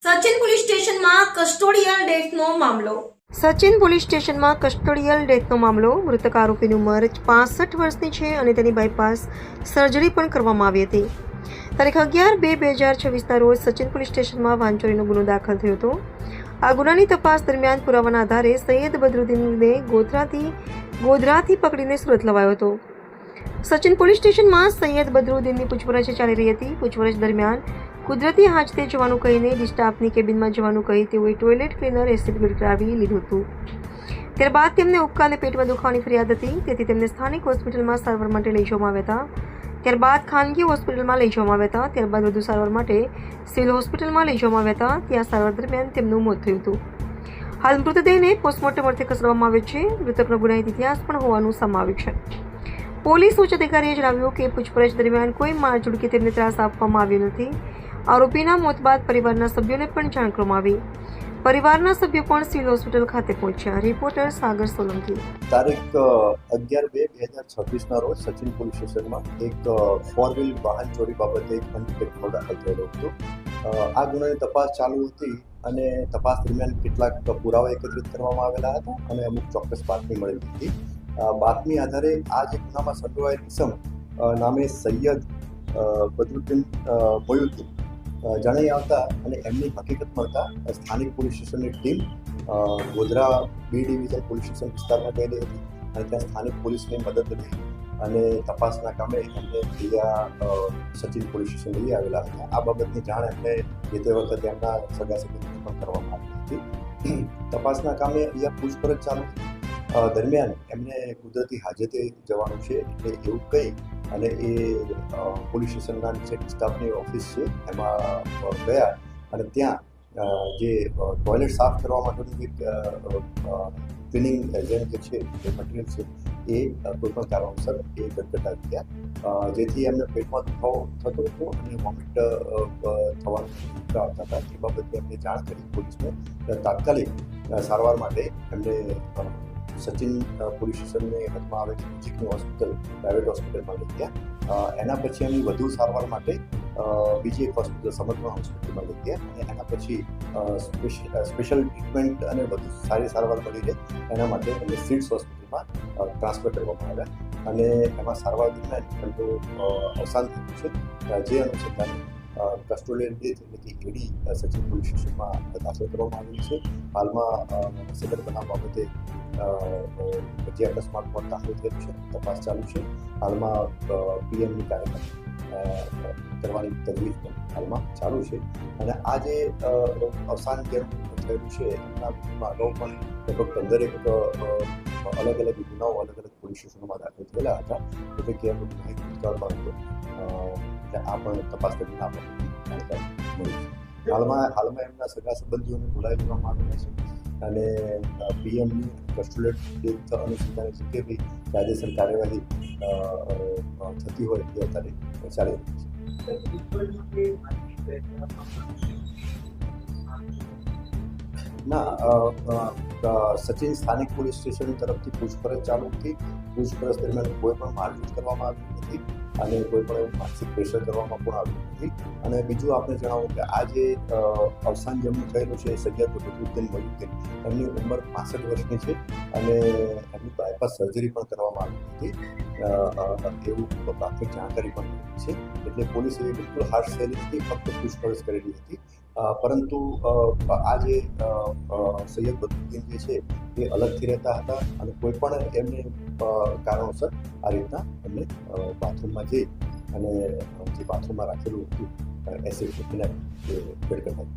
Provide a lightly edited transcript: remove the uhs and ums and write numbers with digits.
Sachin police સ્ટેશનમાં custodial ડેથનો મામલો. Sachin police સ્ટેશનમાં કસ્ટોડિયલ ડેથનો મામલો. મૃતક આરોપીની ઉંમર 65 વર્ષની છે અને તેની બાયપાસ સર્જરી પણ કરવામાં આવી હતી. તારીખ 11/2/2026ના રોજ સચિન પોલીસ સ્ટેશનમાં વાંચોરીનો ગુનો દાખલ થયો હતો. આ ગુનાની તપાસ દરમિયાન પુરાવાના આધારે સૈયદ બદરુદ્દીનને ગોધરાથી પકડીને સુરત લવાયો હતો. સચિન પોલીસ સ્ટેશનમાં સૈયદ બદરુદ્દીનની પૂછપરછ ચાલી રહી હતી. પૂછપરછ દરમિયાન કુદરતી હાજતે જવાનું કહીને સ્ટાફની કેબિનમાં જવાનું કહી તેઓએ ટોયલેટ ક્લીનર એસિડ કરાવી લીધું હતું. ત્યારબાદ તેમને ઉબકા અને પેટમાં દુખાવાની ફરિયાદ હતી, તેથી તેમને સ્થાનિક હોસ્પિટલમાં સારવાર માટે લઈ જવામાં આવ્યા હતા. ત્યારબાદ ખાનગી હોસ્પિટલમાં લઈ જવામાં આવ્યા હતા. ત્યારબાદ વધુ સારવાર માટે સિવિલ હોસ્પિટલમાં લઈ જવામાં આવ્યા હતા. ત્યાં સારવાર દરમિયાન તેમનું મોત થયું હતું. હાલ મૃતદેહને પોસ્ટમોર્ટમ અર્થે ખસેડવામાં આવ્યો છે. મૃતકનો ગુનાહિત ઇતિહાસ પણ હોવાનું સામે આવ્યું છે. પોલીસ ઉચ્ચ અધિકારીએ જણાવ્યું કે પૂછપરછ દરમિયાન કોઈ મારઝૂડ કે તેમને ત્રાસ આપવામાં આવ્યો નથી. આરોપીના મોત બાદ પરિવારના સભ્યોને પણ જાણ કરવામાં આવી. પરિવારના સભ્યો પણ સિવિલ હોસ્પિટલ ખાતે પહોંચ્યા. રિપોર્ટર સાગર સોલંકી. તારીખ 11/2/2026ના રોજ સચિન પોલીસ સ્ટેશનમાં એક ફોર વ્હીલ વાહન ચોરી બાબતે એક અનડિટેક્ટ ગુનો દાખલ થયેલો હતો. આ ગુનાની તપાસ ચાલુ હતી અને તપાસ દરમિયાન કેટલાક પુરાવા એકત્રિત કરવામાં આવેલા હતા અને અમુક ચોક્કસ બાતમી મળેલી હતી. બાતમી આધારે આ જે ગુનામાં સંડોવાયેલ ઇસમ નામે સૈયદ બદરુદ્દીન મોયુદ્દીન જણાઈ આવતા અને એમની હકીકત મળતા સ્થાનિક પોલીસ સ્ટેશનની team Godhra B division police station વિસ્તારમાં ગયેલી હતી અને ત્યાં સ્થાનિક પોલીસની મદદ લઈ અને તપાસના કામે એમને સચિન પોલીસ સ્ટેશન લઈ આવેલા હતા. આ બાબતની જાણ એમને જે તે વખતે એમના સગા સંબંધીને પણ કરવામાં આવી હતી. તપાસના કામે અહીંયા પૂછપરછ ચાલુ દરમિયાન એમને કુદરતી હાજતે જવાનું છે એટલે એવું કહી અને એ પોલીસ સ્ટેશનના નીચે સ્ટાફની ઓફિસ છે એમાં ગયા અને ત્યાં જે ટોયલેટ સાફ કરવા માટેનું જે ક્લિનિંગ એજન્ટ જે છે જે મટીરિયલ છે એ કોઈપણ કારણોસર એ ગટગટાવી ગયા, જેથી એમને પેટમાં દુખાવો થતો હતો અને વોમિટ થવાનું આવતા હતા. એ બાબતે એમને જાણ કરી પોલીસને. તાત્કાલિક સારવાર માટે એમને સચિન પોલીસ સ્ટેશનની હદમાં આવેલી નજીકની હોસ્પિટલ પ્રાઇવેટ હોસ્પિટલમાં લઈ ગયા. એના પછી એમની વધુ સારવાર માટે બીજી એક હોસ્પિટલ સમર્પણ હોસ્પિટલમાં લઈ ગયા અને એના પછી સ્પેશિયલ ટ્રીટમેન્ટ અને વધુ સારી સારવાર મળી રહે એના માટે એમને સિડ્સ હોસ્પિટલમાં ટ્રાન્સફર કરવામાં આવ્યા અને એમાં સારવાર દરમિયાન એમનું અવસાન થયું છે. જે અનુસંધાને કસ્ટોડિયલ ડેથ એટલે કે એડી સચિન પોલીસ સ્ટેશનમાં દાખલ કરવામાં આવેલી છે. હાલમાં સદર બનાવ બાબતે જે અકસ્માત પણ દાખલ થયેલું છે, તપાસ ચાલુ છે. હાલમાં પીએમની કાર્યક્રમ કરવાની તજવીજ પણ હાલમાં ચાલુ છે અને આ જે અવસાન જેમ થયેલું છે એમના અગાઉ પણ લગભગ 15 અલગ અલગ ગુનાઓ અલગ અલગ પોલીસ સ્ટેશનોમાં દાખલ થયેલા હતા. એટલે કે એમનો ગુનાહિત ભૂતકાળ પણ હતો. આ પણ તપાસ દરમિયાન આપણને જાણકારી મળી છે. હાલમાં એમના સગા સંબંધીઓને બોલાવી લેવામાં આવેલા છે અને પીએમની કસ્ટોડિયલ ડેથ અનુસંધાને જે કે બી કાયદેસર કાર્યવાહી થતી હોય તે અત્યારે ચાલી રહી છે. ના, સચિન સ્થાનિક પોલીસ સ્ટેશન તરફથી પૂછપરછ ચાલુ હતી. પૂછપરછ દરમિયાન કોઈ પણ મારઝૂડ કરવામાં આવી નથી અને કોઈ પણ એવું માનસિક પ્રેશર કરવામાં પણ આવ્યું નથી. અને બીજું આપણે જણાવું કે આ જે અવસાન જેમનું થયેલું છે સૈયદ બદરુદ્દીન મોયુદ્દીન, એમની ઉંમર 65 વર્ષની છે અને એમની બાયપાસ સર્જરી પણ કરવામાં આવી હતી એવું પ્રાથમિક જાણકારી પણ મળી છે. એટલે પોલીસે બિલકુલ હાર્શ થયેલી હતી, ફક્ત પૂછપરછ કરેલી હતી. પરંતુ આ જે સૈયદ બદરુદ્દીન જે છે એ અલગથી રહેતા હતા અને કોઈ પણ એમને કારણોસર આ રીતના એમને બાથરૂમમાં જઈ અને જે બાથરૂમમાં રાખેલું હતું એસિડ એ ગટગટાવી.